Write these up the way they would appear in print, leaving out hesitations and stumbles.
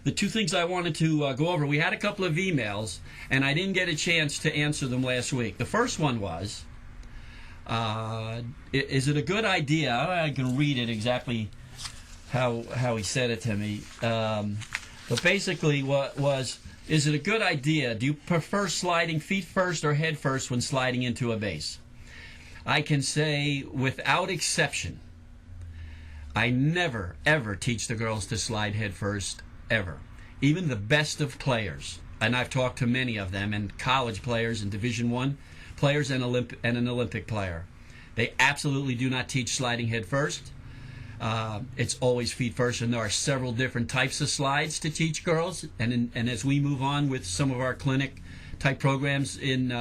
the two things I wanted to go over. We had a couple of emails, and I didn't get a chance to answer them last week. The first one was, is it a good idea? I can read it exactly how he said it to me. But basically, what was, is it a good idea? Do you prefer sliding feet first or head first when sliding into a base? I can say without exception, I never, ever teach the girls to slide head first, ever. Even the best of players, and I've talked to many of them, and college players and Division I players and an Olympic player. They absolutely do not teach sliding head first. It's always feet first, and there are several different types of slides to teach girls. And as we move on with some of our clinic-type programs in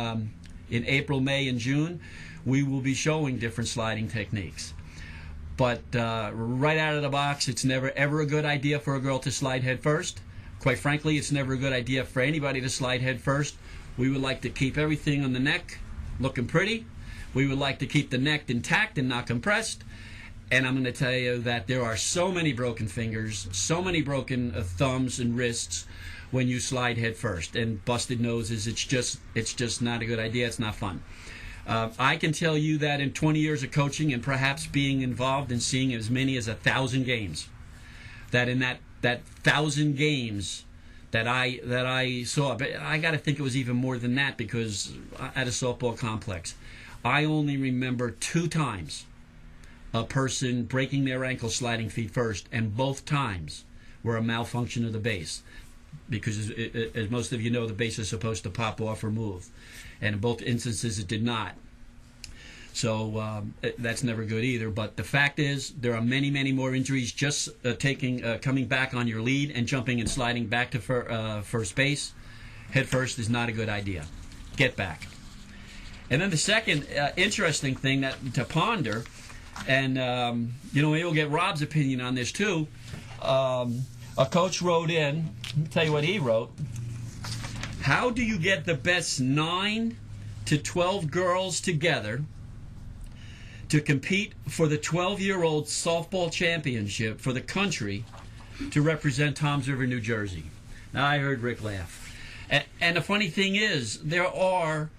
April, May, and June, we will be showing different sliding techniques. But right out of the box, it's never ever a good idea for a girl to slide head first. Quite frankly, it's never a good idea for anybody to slide head first. We would like to keep everything on the neck looking pretty. We would like to keep the neck intact and not compressed. And I'm going to tell you that there are so many broken fingers, so many broken thumbs and wrists when you slide head first, and busted noses. It's just not a good idea. It's not fun. I can tell you that in 20 years of coaching and perhaps being involved in seeing as many as 1,000 games, that in that 1,000 games that I saw, but I got to think it was even more than that, because at a softball complex, I only remember 2 times a person breaking their ankle sliding feet first, and both times were a malfunction of the base, because as most of you know, the base is supposed to pop off or move, and in both instances it did not. So that's never good either. But the fact is, there are many, many more injuries just coming back on your lead and jumping and sliding back to first base. Head first is not a good idea. Get back. And then the second interesting thing to ponder, and maybe we'll get Rob's opinion on this too. A coach wrote in, let me tell you what he wrote. How do you get the best 9 to 12 girls together to compete for the 12-year-old softball championship for the country to represent Toms River, New Jersey? Now, I heard Rick laugh. And the funny thing is, there are,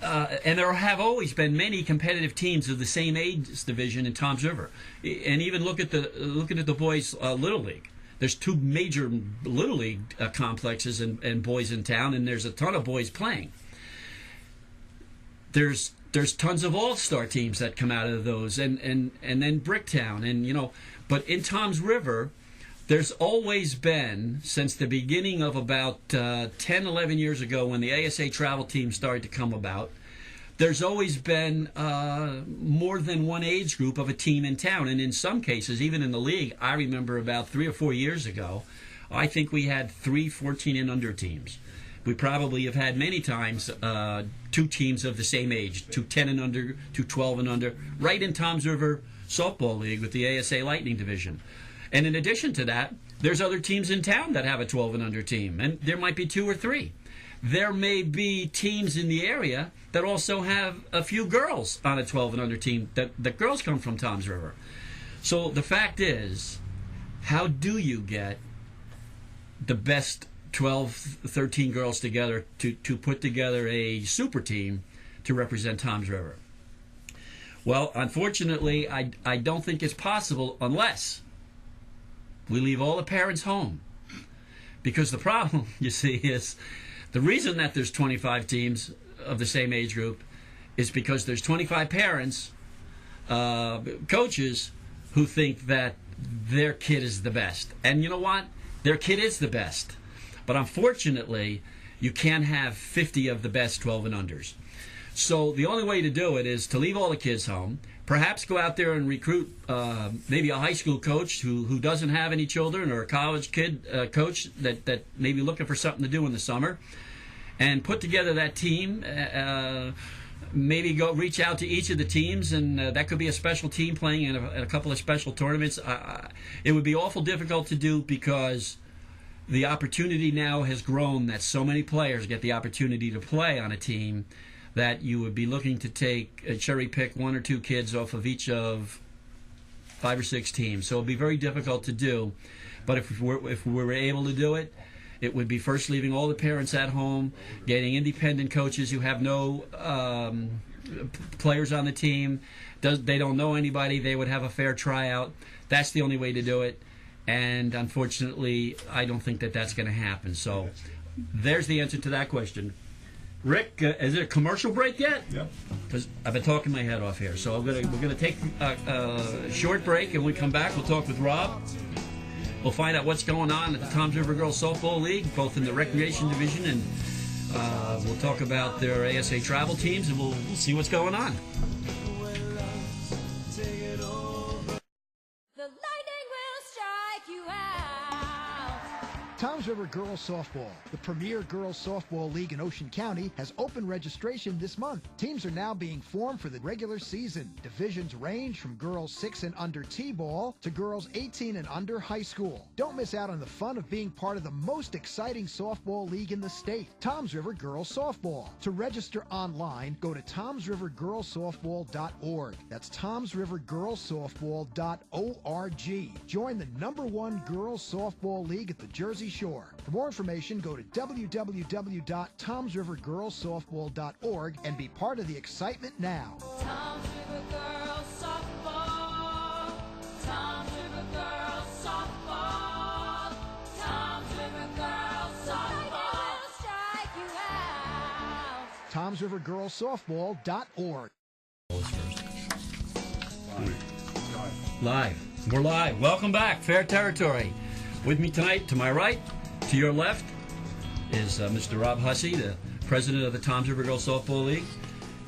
and there have always been many competitive teams of the same age division in Toms River. And even looking at the boys' Little League. There's 2 major Little League complexes and boys in town, and there's a ton of boys playing. There's tons of all-star teams that come out of those, and then Bricktown, and but in Toms River, there's always been, since the beginning of about 10, 11 years ago when the ASA travel team started to come about, there's always been more than one age group of a team in town. And in some cases, even in the league, I remember about 3 or 4 years ago, I think we had 3 14 and under teams. We probably have had many times 2 teams of the same age, 2 10 and under, 2 12 and under, right in Toms River Softball League with the ASA Lightning Division. And in addition to that, there's other teams in town that have a 12 and under team, and there might be 2 or 3. There may be teams in the area that also have a few girls on a 12 and under team that girls come from Toms River. So the fact is, how do you get the best 12, 13 girls together to put together a super team to represent Toms River? Well, unfortunately, I don't think it's possible unless we leave all the parents home. Because the problem, you see, is the reason that there's 25 teams of the same age group is because there's 25 parents, coaches, who think that their kid is the best. And you know what? Their kid is the best. But unfortunately, you can't have 50 of the best 12 and unders. So the only way to do it is to leave all the kids home, perhaps go out there and recruit maybe a high school coach who doesn't have any children, or a college kid coach that may be looking for something to do in the summer, and put together that team. Maybe go reach out to each of the teams, and that could be a special team playing in a couple of special tournaments. It would be awful difficult to do, because the opportunity now has grown that so many players get the opportunity to play on a team that you would be looking to cherry pick 1 or 2 kids off of each of 5 or 6 teams. So it would be very difficult to do. But if we were able to do it, it would be first leaving all the parents at home, getting independent coaches who have no players on the team. They don't know anybody. They would have a fair tryout. That's the only way to do it. And unfortunately, I don't think that that's going to happen. So there's the answer to that question. Rick, is it a commercial break yet? Yep. Because I've been talking my head off here. So we're gonna take a short break, and when we come back, we'll talk with Rob. We'll find out what's going on at the Toms River Girls Softball League, both in the recreation division, and we'll talk about their ASA travel teams, and we'll see what's going on. Toms River Girls Softball, the premier girls softball league in Ocean County, has open registration this month. Teams are now being formed for the regular season. Divisions range from girls 6 and under T-ball to girls 18 and under high school. Don't miss out on the fun of being part of the most exciting softball league in the state, Toms River Girls Softball. To register online, go to tomsrivergirlssoftball.org. That's tomsrivergirlssoftball.org. Join the #1 girls softball league at the Jersey Shore. For more information, go to www.tomsrivergirlssoftball.org and be part of the excitement now. Toms River Girls Softball. Toms River Girls Softball. Toms River Girls Softball. Strike you out. tomsrivergirlssoftball.org. Live. We're live. Welcome back. Fair territory. With me tonight, to my right, to your left, is Mr. Rob Hussey, the president of the Toms River Girls Softball League.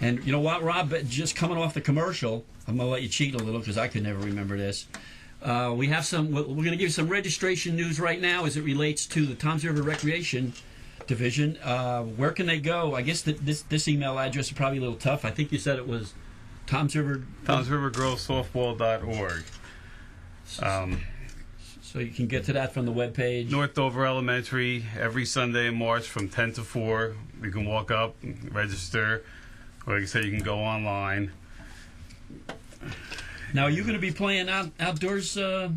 And you know what, Rob? Just coming off the commercial, I'm going to let you cheat a little because I could never remember this. We have some. We're going to give you some registration news right now as it relates to the Toms River Recreation Division. Where can they go? I guess this email address is probably a little tough. I think you said it was TomsRiverGirlsSoftball.org. So you can get to that from the webpage. North Dover Elementary, every Sunday in March from 10 to 4. You can walk up, register, or like I said, you can go online. Now, are you going to be playing outdoors? Are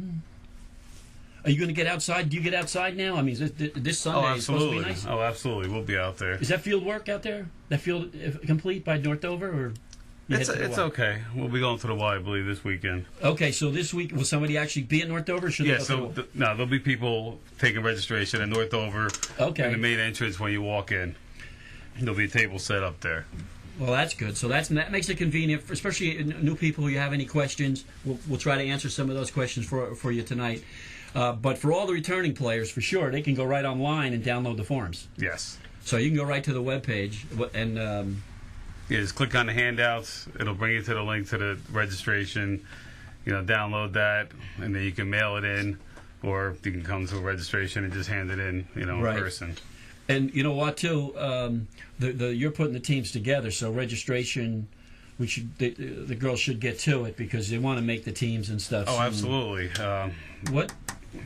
you going to get outside? Do you get outside now? I mean, this Sunday is supposed to be nice? Oh, absolutely. We'll be out there. Is that field work out there? That field complete by North Dover? Or it's okay. We'll be going to the Y, I believe, this weekend. Okay, so this week, will somebody actually be at North Dover? Yeah, so there'll be people taking registration at North Dover. Okay. In the main entrance when you walk in. There'll be a table set up there. Well, that's good. So that makes it convenient, especially new people who you have any questions. We'll try to answer some of those questions for you tonight. But for all the returning players, for sure, they can go right online and download the forms. Yes. So you can go right to the webpage and... Yeah, just click on the handouts. It'll bring you to the link to the registration. Download that, and then you can mail it in, or you can come to a registration and just hand it in, in person. And you know what, too? You're putting the teams together, so registration, the girls should get to it because they want to make the teams and stuff. Oh, absolutely. What?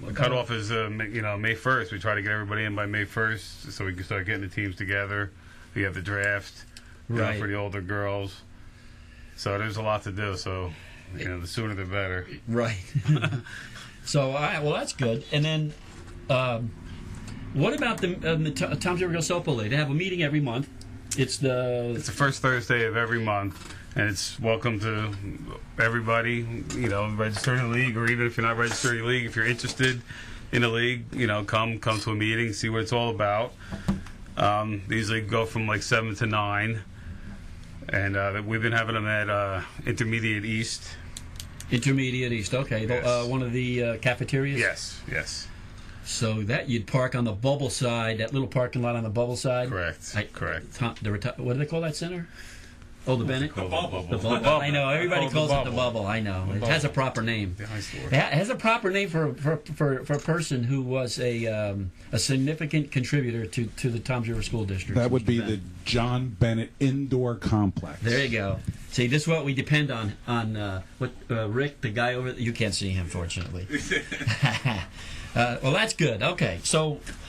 The cutoff is, May 1st. We try to get everybody in by May 1st so we can start getting the teams together. We have the draft. Right. For the older girls. So there's a lot to do. So, the sooner the better. Right. So, well, that's good. And then, what about the Toms River Girls Softball League? They have a meeting every month. It's the first Thursday of every month, and it's welcome to everybody. Register in the league, or even if you're not registered in the league, if you're interested in the league, come to a meeting, see what it's all about. They usually go from like 7 to 9. And we've been having them at Intermediate East. Intermediate East, okay. Yes. One of the cafeterias? Yes. So that you'd park on the bubble side, that little parking lot on the bubble side? Correct. What do they call that center? Oh, the Bennett? The bubble. The bubble. I know, everybody calls it the bubble. I know. It has a proper name. It has a proper name for a person who was a significant contributor to the Toms River School District. That would be the John Bennett Indoor Complex. There you go. See, this is what we depend on Rick, the guy over there. You can't see him, fortunately. Well, that's good. Okay, so